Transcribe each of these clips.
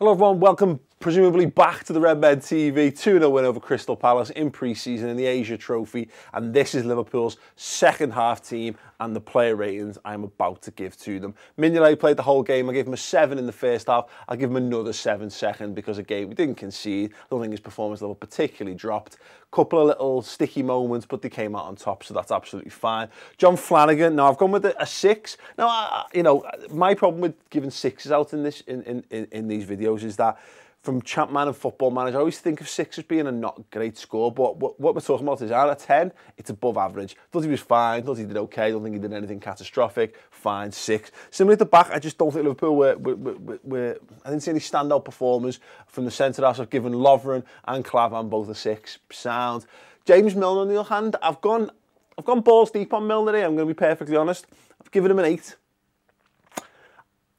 Hello everyone, welcome presumably back to the Redmen TV. 2-0 win over Crystal Palace in pre-season in the Asia Trophy, and this is Liverpool's second half team and the player ratings I'm about to give to them. Mignolet played the whole game. I gave him a 7 in the first half. I'll give him another 7 second because again, we didn't concede. I don't think his performance level particularly dropped. Couple of little sticky moments, but they came out on top, so that's absolutely fine. John Flanagan, now I've gone with a 6. Now, you know, my problem with giving 6s out in this in these videos is that from Champman and Football Manager, I always think of 6 as being a not great score, but what we're talking about is out of 10, it's above average. Thought he was fine, thought he did okay, don't think he did anything catastrophic, fine, 6. Similarly at the back, I just don't think Liverpool were I didn't see any standout performers from the centre half. I've given Lovren and Klavan both a 6, sound. James Milner on the other hand, I've gone balls deep on Milner here, I'm going to be perfectly honest. I've given him an 8.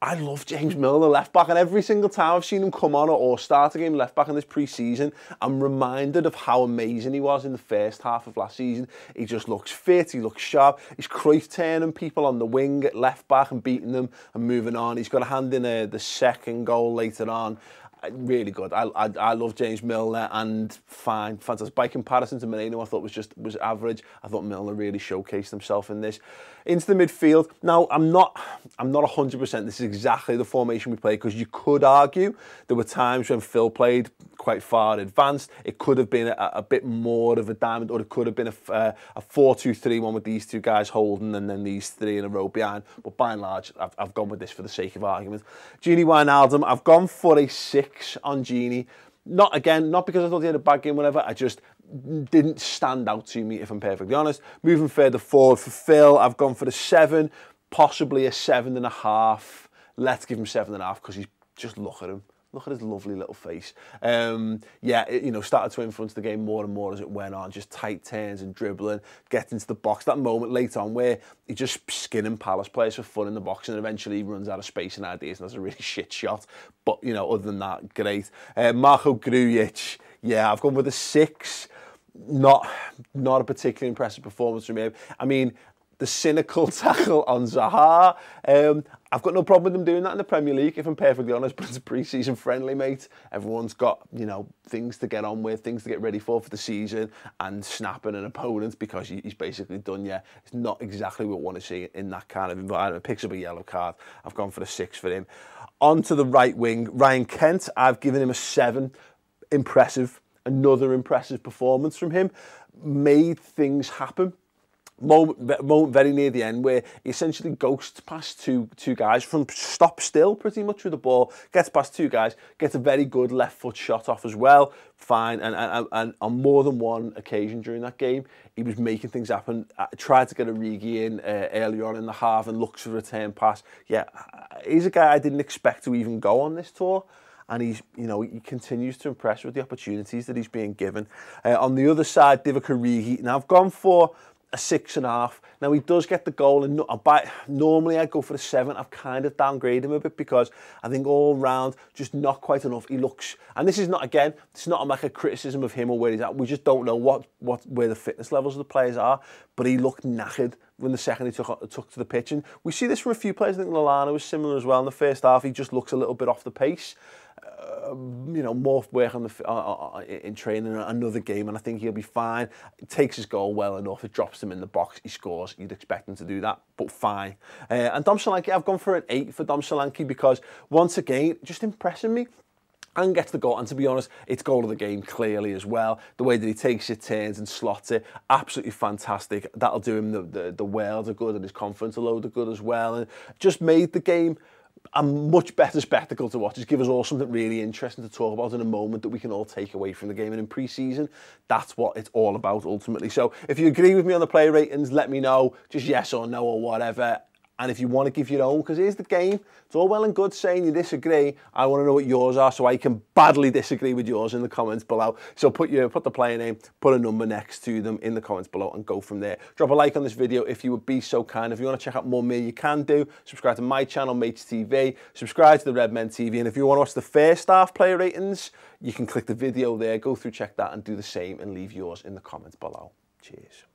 I love James Milner, left back, and every single time I've seen him come on or start a game left back in this pre-season, I'm reminded of how amazing he was in the first half of last season. He just looks fit, he looks sharp, he's Cruyff turning people on the wing at left back and beating them and moving on. He's got a hand in the second goal later on. Really good. I love James Milner, and fine, fantastic. By comparison to Moreno, I thought was average. I thought Milner really showcased himself in this. Into the midfield. Now, I'm not 100%. This is exactly the formation we played, because you could argue there were times when Phil played quite far advanced. It could have been a bit more of a diamond, or it could have been a 4-2-3-1 with these two guys holding and then these 3 in a row behind. But by and large, I've gone with this for the sake of argument. Gini Wijnaldum, I've gone for a 6 on Gini. Not because I thought he had a bad game, whatever. I just didn't stand out to me, if I'm perfectly honest. Moving further forward for Phil, I've gone for a 7, possibly a 7.5. Let's give him 7.5 because he's just look at him. Look at his lovely little face. Yeah, you know, started to influence the game more and more as it went on. Just tight turns and dribbling, get into the box. That moment later on where he just skinning Palace players for fun in the box, and eventually he runs out of space and ideas, and that's a really shit shot. But, you know, other than that, great. Marko Grujic, yeah, I've gone with a 6. Not a particularly impressive performance from him. I mean, the cynical tackle on Zaha, I've got no problem with them doing that in the Premier League, if I'm perfectly honest, but it's a pre-season friendly, mate. Everyone's got, you know, things to get on with, things to get ready for the season, and snapping an opponent because he's basically done, yeah. It's not exactly what we want to see in that kind of environment. Picks up a yellow card. I've gone for a 6 for him. On to the right wing, Ryan Kent, I've given him a 7. Impressive. Another impressive performance from him. Made things happen. Moment very near the end where he essentially ghosts past two guys from stop still pretty much with the ball, gets past 2 guys, gets a very good left foot shot off as well. Fine, and on more than one occasion during that game, he was making things happen. Tried to get a Origi in earlier on in the half and looks for a return pass. Yeah, he's a guy I didn't expect to even go on this tour. And he's, you know, he continues to impress with the opportunities that he's being given. On the other side, Divock Origi. Now, I've gone for a 6.5. Now, he does get the goal, and normally I'd go for a 7. I've kind of downgraded him a bit because I think all round, just not quite enough. He looks, and this is not, again, it's not like a criticism of him or where he's at. We just don't know where the fitness levels of the players are, but he looked knackered when the second he took to the pitch. And we see this from a few players. I think Lallana was similar as well in the first half. He just looks a little bit off the pace. You know, more work on in training, another game, and I think he'll be fine. It takes his goal well enough. It drops him in the box. He scores. You'd expect him to do that, but fine. And Dom Solanke, I've gone for an 8 for Dom Solanke because once again, just impressing me. And gets the goal, and to be honest, it's goal of the game clearly as well. The way that he takes it, turns and slots it, absolutely fantastic. That'll do him the world of good, and his confidence a load of good as well. And just made the game a much better spectacle to watch. Just give us all something really interesting to talk about in a moment that we can all take away from the game. And in pre-season, that's what it's all about ultimately. So if you agree with me on the player ratings, let me know, just yes or no or whatever. And if you want to give your own, because here's the game, it's all well and good saying you disagree. I want to know what yours are so I can badly disagree with yours in the comments below. So put the player name, put a number next to them in the comments below and go from there. Drop a like on this video if you would be so kind. If you want to check out more me, you can do. Subscribe to my channel, Mates TV. Subscribe to the Redmen TV. And if you want to watch the first half player ratings, you can click the video there, go through, check that, and do the same and leave yours in the comments below. Cheers.